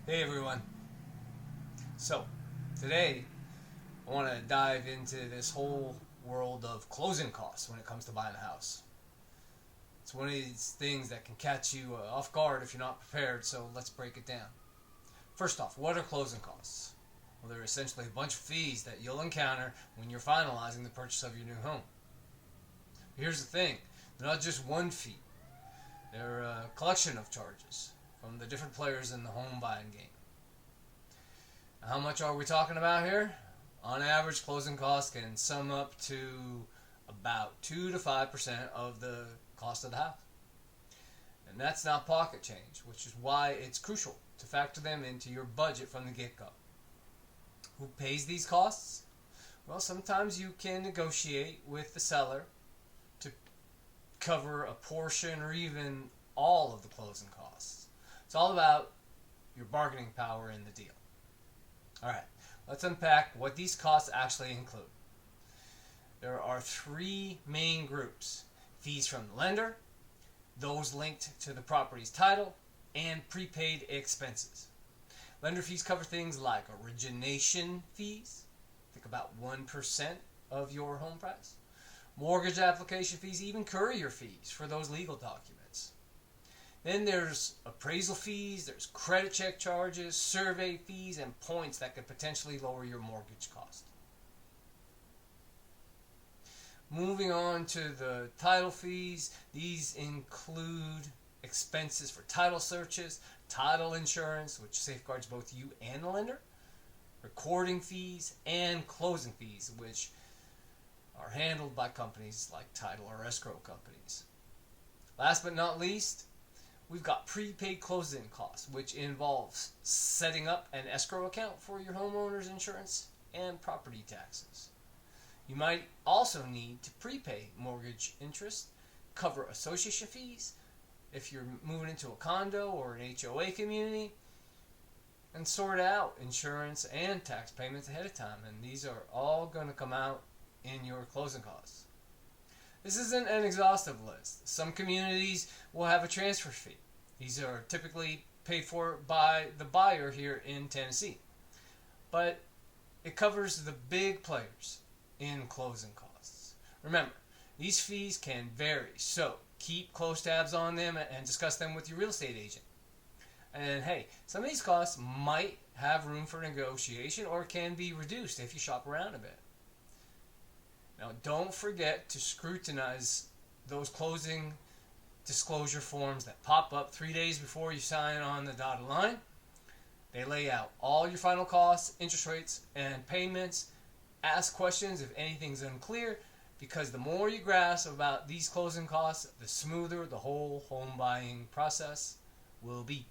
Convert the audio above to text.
Hey everyone. So, today I want to dive into this whole world of closing costs when it comes to buying a house. It's one of these things that can catch you off guard if you're not prepared, so let's break it down. First off, what are closing costs? Well, they're essentially a bunch of fees that you'll encounter when you're finalizing the purchase of your new home. Here's the thing, they're not just one fee. They're a collection of charges from the different players in the home buying game. How much are we talking about here? On average, closing costs can sum up to about 2 to 5% of the cost of the house. And that's not pocket change, which is why it's crucial to factor them into your budget from the get-go. Who pays these costs? Well, sometimes you can negotiate with the seller to cover a portion or even all of the closing costs. It's all about your bargaining power in the deal. Alright, let's unpack what these costs actually include. There are three main groups: fees from the lender, those linked to the property's title, and prepaid expenses. Lender fees cover things like origination fees, think about 1% of your home price, mortgage application fees, even courier fees for those legal documents. Then there's appraisal fees, there's credit check charges, survey fees, and points that could potentially lower your mortgage cost. Moving on to the title fees, these include expenses for title searches, title insurance, which safeguards both you and the lender, recording fees, and closing fees, which are handled by companies like title or escrow companies. Last but not least, we've got prepaid closing costs, which involves setting up an escrow account for your homeowner's insurance and property taxes. You might also need to prepay mortgage interest, cover association fees if you're moving into a condo or an HOA community, and sort out insurance and tax payments ahead of time. And these are all going to come out in your closing costs. This isn't an exhaustive list. Some communities will have a transfer fee. These are typically paid for by the buyer here in Tennessee. But it covers the big players in closing costs. Remember, these fees can vary, so keep close tabs on them and discuss them with your real estate agent. And hey, some of these costs might have room for negotiation or can be reduced if you shop around a bit. Now, don't forget to scrutinize those closing disclosure forms that pop up 3 days before you sign on the dotted line. They lay out all your final costs, interest rates, and payments. Ask questions if anything's unclear, because the more you grasp about these closing costs, the smoother the whole home buying process will be.